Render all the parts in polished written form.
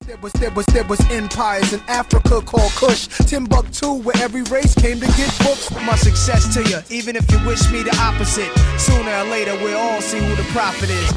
There was empires in Africa called Kush, Timbuktu, where every race came to get books. My success to you, even if you wish me the opposite. Sooner or later, we'll all see who the prophet is.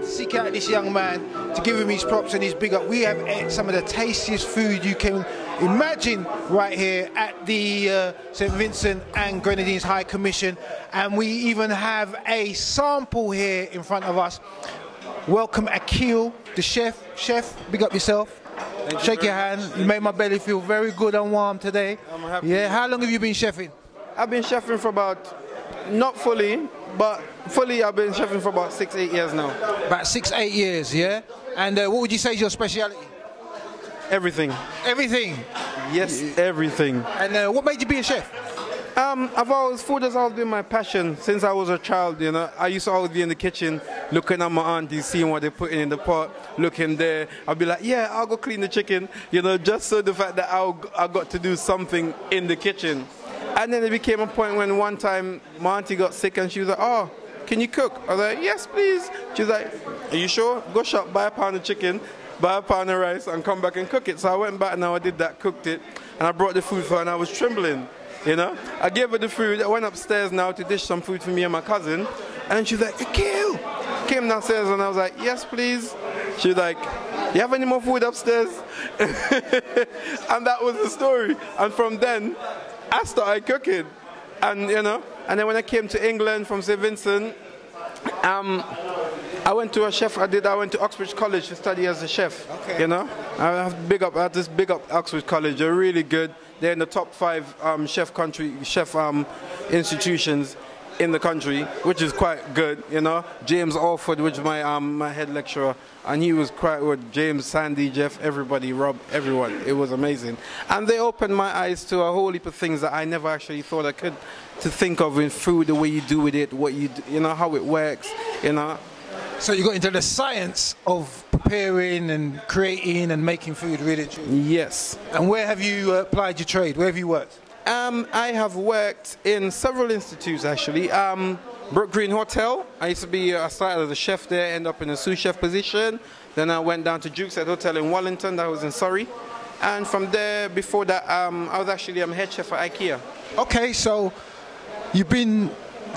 Seek out this young man to give him his props and his big up. We have ate some of the tastiest food you can imagine right here at the St. Vincent and Grenadines High Commission, and we even have a sample here in front of us. Welcome Akil, the chef. Chef, big up yourself. Shake your hand. You made my belly feel very good and warm today. I'm happy. Yeah, how long have you been chefing? I've been chefing for about, not fully, but fully I've been chefing for about 6-8 years now. About 6-8 years, yeah? And what would you say is your speciality? Everything. Everything? Yes, everything. And what made you be a chef? Food has always been my passion since I was a child, you know. I used to always be in the kitchen looking at my aunties, seeing what they're putting in the pot, looking there. I'll be like, yeah, I'll go clean the chicken, you know, just so the fact that I got to do something in the kitchen. And then it became a point when one time my auntie got sick and she was like, oh, can you cook? I was like, yes, please. She was like, are you sure? Go shop, buy a pound of chicken, buy a pound of rice, and come back and cook it. So I went back and I did that, cooked it, and I brought the food for her, and I was trembling, you know. I gave her the food. I went upstairs now to dish some food for me and my cousin, and she was like, Akil! Came downstairs and I was like, yes, please. She was like, you have any more food upstairs? And that was the story. And from then, I started cooking, and you know, and then when I came to England from St. Vincent, I went to a chef. I went to Oxbridge College to study as a chef. Okay. You know, I have to big up Oxbridge College. They're really good. They're in the top 5 chef institutions in the country, which is quite good. You know, James Alford, which is my head lecturer, and he was quite good. James, Sandy, Jeff, everybody, Rob, everyone. It was amazing, and they opened my eyes to a whole heap of things that I never actually thought I could to think of in food, the way you do with it, what you do, you know, how it works, you know. So you got into the science of preparing and creating and making food, really? Yes. And where have you applied your trade? Where have you worked? I have worked in several institutes actually. Brook Green Hotel. I started as a chef there, ended up in a sous chef position. Then I went down to Duke's Head Hotel in Wellington, that was in Surrey. And from there, before that, I was actually head chef at IKEA. Okay, so you've been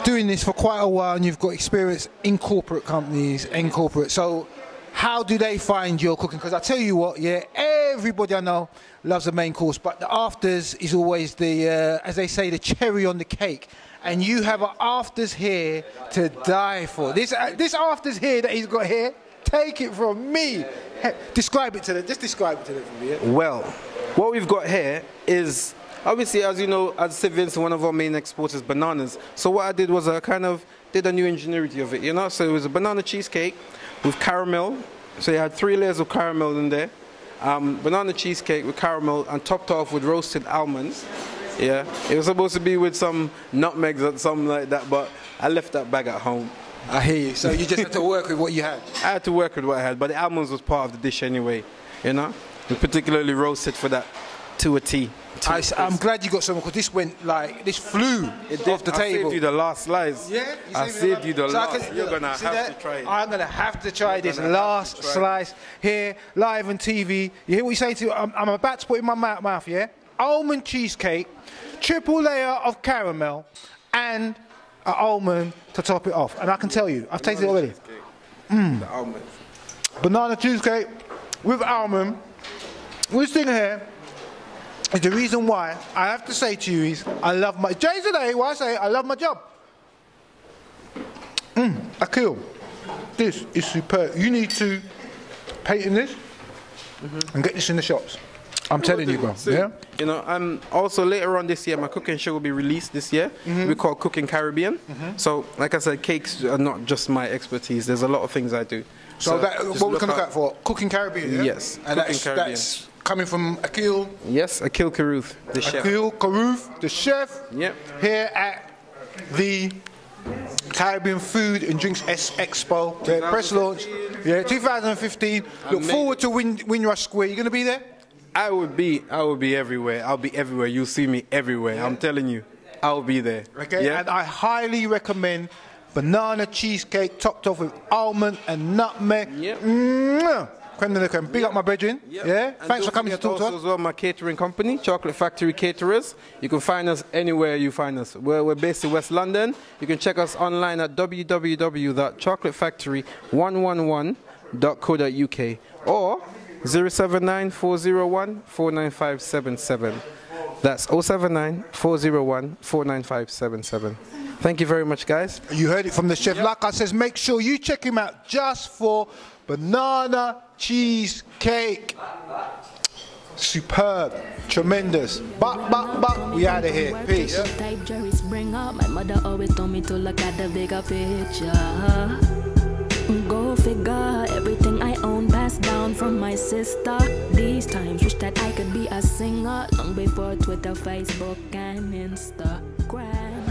doing this for quite a while and you've got experience in corporate companies, in corporate. So how do they find your cooking? Because I tell you what, yeah, everybody I know loves the main course, but the afters is always the, as they say, the cherry on the cake. And you have an afters here to die for. This afters here that he's got here, take it from me. Describe it to them. Just describe it to them for me. Yeah? Well, what we've got here is, obviously, as you know, as St. Vincent, one of our main exports is bananas. So what I did was I kind of did a new ingenuity of it, you know. So it was a banana cheesecake with caramel. So you had 3 layers of caramel in there. Banana cheesecake with caramel and topped off with roasted almonds. Yeah, it was supposed to be with some nutmegs or something like that, but I left that bag at home. I hear you. So you just had to work with what you had? I had to work with what I had, but the almonds was part of the dish anyway, you know? We particularly roasted for that to a T. I'm glad you got some, because this went like, this flew off the table. I saved you the last slice. Yeah? I saved you the last. You're going to have to try it. I'm going to have to try this last slice here, live on TV. You hear what you say to I'm about to put it in my mouth, yeah? Almond cheesecake, triple layer of caramel, and an almond to top it off. And I can tell you, I've tasted it already. The almond. Banana cheesecake with almond. This thing here is the reason why I have to say to you is I love my Jay today. Why I say I love my job. Akil, this is superb. You need to patent this and get this in the shops. I'm telling you, bro. Yeah. You know, also later on this year, my cooking show will be released this year. We call Cooking Caribbean. So, like I said, cakes are not just my expertise. There's a lot of things I do. So that, what we can look out for? Cooking Caribbean, yeah? Yes, and Cooking Caribbean. That's coming from Akil. Yes, Akil Caruth, the chef. Akil Caruth, the chef. Yep. Here at the Caribbean Food and Drinks Expo, the press launch. Yeah, 2015. Look forward to Windrush Square. You going to be there? I will be everywhere. I'll be everywhere. You'll see me everywhere. Yeah. I'm telling you, I'll be there. Okay. Yeah? And I highly recommend banana cheesecake topped off with almond and nutmeg. Yep. Creme de la creme. Big up my brethren. Yep. Yeah. And thanks for coming to talk to us. As well, my catering company, Chocolate Factory Caterers. You can find us anywhere you find us. We're based in West London. You can check us online at www.chocolatefactory111.co.uk or 079-401-49577. That's 079-401-49577. Thank you very much, guys. You heard it from the chef. Yep. Like I says, make sure you check him out just for banana cheesecake. Superb. Tremendous. But, we out of here. Peace. My mother always told me to look at the bigger picture. Go figure, everything I own passed down from my sister. These times wish that I could be a singer long before Twitter, Facebook, and Instagram.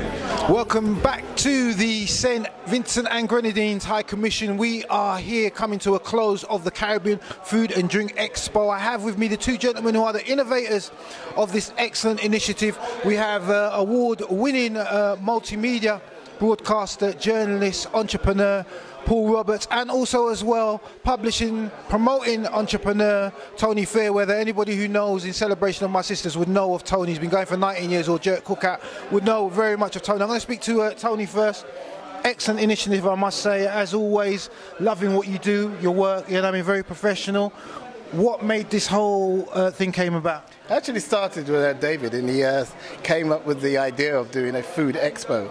Welcome back to the St. Vincent and Grenadines High Commission. We are here coming to a close of the Caribbean Food and Drink Expo. I have with me the two gentlemen who are the innovators of this excellent initiative. We have award-winning multimedia broadcaster, journalist, entrepreneur, Paul Roberts, and also as well publishing, promoting entrepreneur Tony Fairweather. Anybody who knows In Celebration of My Sisters would know of Tony. He's been going for 19 years, or Jerk Cookout would know very much of Tony. I'm going to speak to Tony first. Excellent initiative, I must say. As always, loving what you do, your work, you know, I mean, very professional. What made this whole thing came about? I actually started with David, and he came up with the idea of doing a food expo.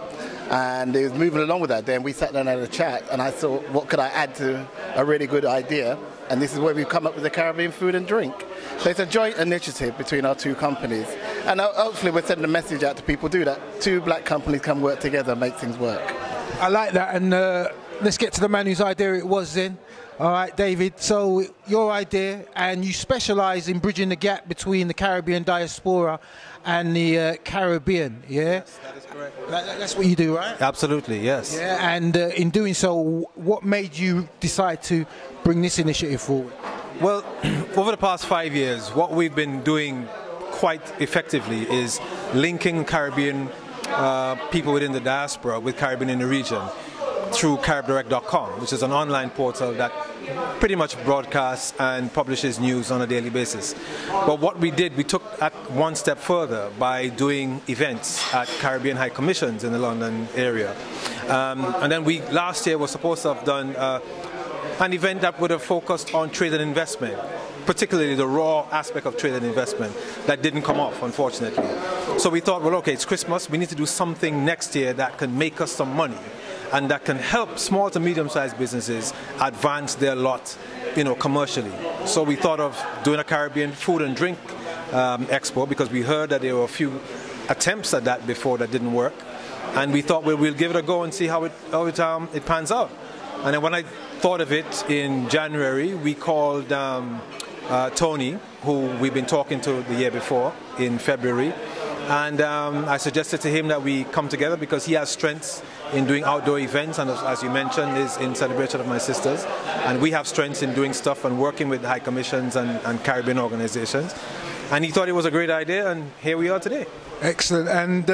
And he was moving along with that day, and we sat down and had a chat, and I thought, what could I add to a really good idea? And this is where we've come up with the Caribbean Food and Drink. So it's a joint initiative between our two companies. And hopefully we're sending a message out to people, do that. Two black companies come work together and make things work. I like that, and let's get to the man whose idea it was then. All right, David, so your idea, and you specialise in bridging the gap between the Caribbean diaspora and the Caribbean, yeah? Yes, that is correct. That's what you do, right? Absolutely, yes. Yeah, and in doing so, what made you decide to bring this initiative forward? Well, over the past 5 years, what we've been doing quite effectively is linking Caribbean people within the diaspora with Caribbean in the region through CaribDirect.com, which is an online portal that pretty much broadcasts and publishes news on a daily basis. But what we did, we took that one step further by doing events at Caribbean High Commissions in the London area. And then we, last year, were supposed to have done an event that would have focused on trade and investment, particularly the raw aspect of trade and investment. That didn't come off, unfortunately. So we thought, well, okay, it's Christmas, we need to do something next year that can make us some money and that can help small to medium-sized businesses advance their lot, you know, commercially. So we thought of doing a Caribbean Food and Drink Expo, because we heard that there were a few attempts at that before that didn't work, and we thought, well, we'll give it a go and see how it pans out. And then when I thought of it in January, we called Tony, who we've been talking to the year before, in February, and I suggested to him that we come together because he has strengths in doing outdoor events, and as you mentioned, is In Celebration of My Sisters, and we have strengths in doing stuff and working with high commissions and Caribbean organizations, and he thought it was a great idea, and here we are today. Excellent. And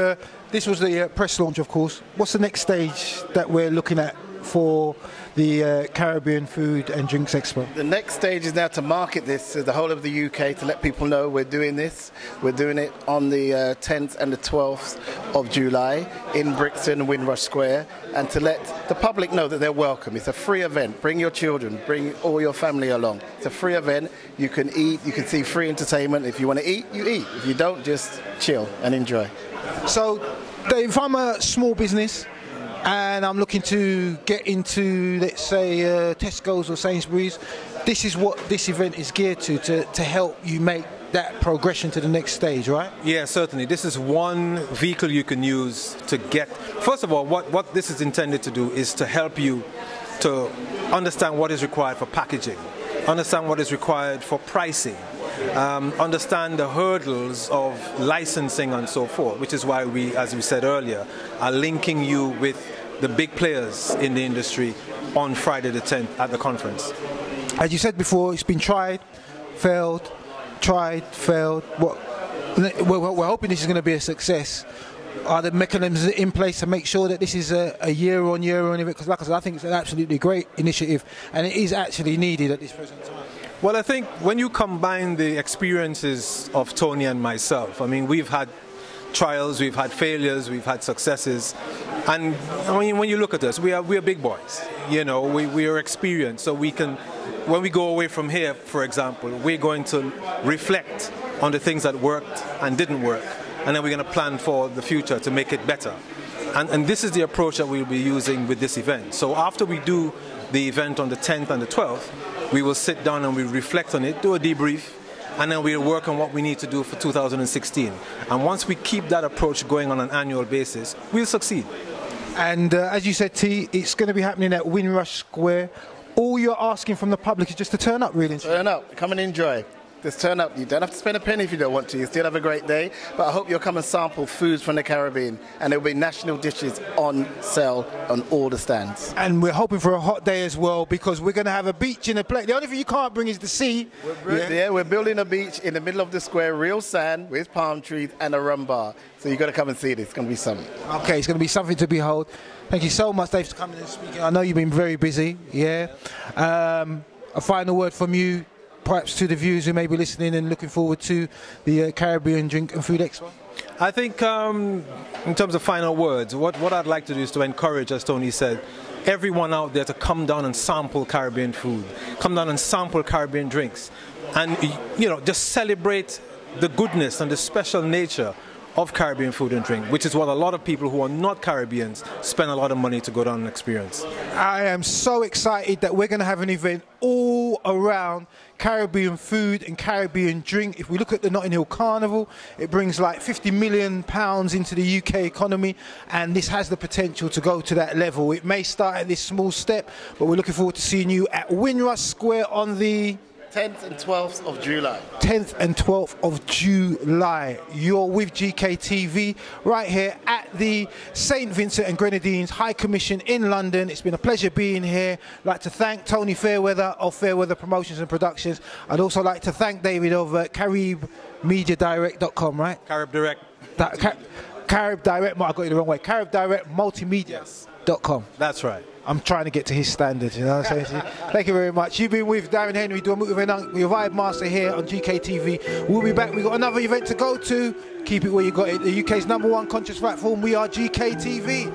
this was the press launch, of course. What's the next stage that we're looking at for the Caribbean Food and Drinks Expo? The next stage is now to market this to the whole of the UK, to let people know we're doing this. We're doing it on the 10th and the 12th of July in Brixton, Windrush Square, and to let the public know that they're welcome. It's a free event. Bring your children, bring all your family along. It's a free event. You can eat, you can see free entertainment. If you want to eat, you eat. If you don't, just chill and enjoy. So, Dave, if I'm a small business and I'm looking to get into, let's say, Tesco's or Sainsbury's, this is what this event is geared to help you make that progression to the next stage, right? Yeah, certainly. This is one vehicle you can use to get... First of all, what this is intended to do is to help you to understand what is required for packaging, understand what is required for pricing, understand the hurdles of licensing and so forth, which is why we, as we said earlier, are linking you with the big players in the industry on Friday the 10th at the conference. As you said before, it's been tried, failed, What, we're hoping this is going to be a success. Are the mechanisms in place to make sure that this is a year-on-year event? Because like I said, I think it's an absolutely great initiative, and it is actually needed at this present time. Well, I think when you combine the experiences of Tony and myself, I mean, we've had trials, we've had failures, we've had successes, and I mean, when you look at us, we are big boys. You know, we are experienced, so we can, when we go away from here, for example, we're going to reflect on the things that worked and didn't work, and then we're going to plan for the future to make it better. And this is the approach that we'll be using with this event. So after we do the event on the 10th and the 12th, we will sit down and we reflect on it, do a debrief, and then we'll work on what we need to do for 2016. And once we keep that approach going on an annual basis, we'll succeed. And as you said, T, it's going to be happening at Windrush Square. All you're asking from the public is just to turn up, really. Turn up, come and enjoy. Just turn up. You don't have to spend a penny if you don't want to. You still have a great day. But I hope you'll come and sample foods from the Caribbean. And there will be national dishes on sale on all the stands. And we're hoping for a hot day as well, because we're going to have a beach in the place. The only thing you can't bring is the sea. We're building a beach in the middle of the square, real sand with palm trees and a rum bar. So you've got to come and see this. It's going to be something. Okay, it's going to be something to behold. Thank you so much, Dave, for coming and speaking. I know you've been very busy. Yeah. A final word from you, perhaps to the viewers who may be listening and looking forward to the Caribbean Drink and Food Expo? I think in terms of final words, what I'd like to do is to encourage, as Tony said, everyone out there to come down and sample Caribbean food, come down and sample Caribbean drinks, and you know, just celebrate the goodness and the special nature of Caribbean food and drink, which is what a lot of people who are not Caribbeans spend a lot of money to go down and experience. I am so excited that we're going to have an event all around Caribbean food and Caribbean drink. If we look at the Notting Hill Carnival, it brings like £50 million into the UK economy, and this has the potential to go to that level. It may start at this small step, but we're looking forward to seeing you at Windrush Square on the 10th and 12th of July. 10th and 12th of July. You're with GKTV right here at the St. Vincent and Grenadines High Commission in London. It's been a pleasure being here. I'd like to thank Tony Fairweather of Fairweather Promotions and Productions. I'd also like to thank David of CaribMediaDirect.com, right? CaribDirect. CaribDirect, I got it the wrong way. CaribDirect Multimedia.com. That's right. I'm trying to get to his standards, you know what I'm saying? Thank you very much. You've been with Darren Henry, doing with your Vibe Master here on GKTV. We'll be back. We've got another event to go to. Keep it where you got it. The UK's #1 conscious platform. We are GKTV.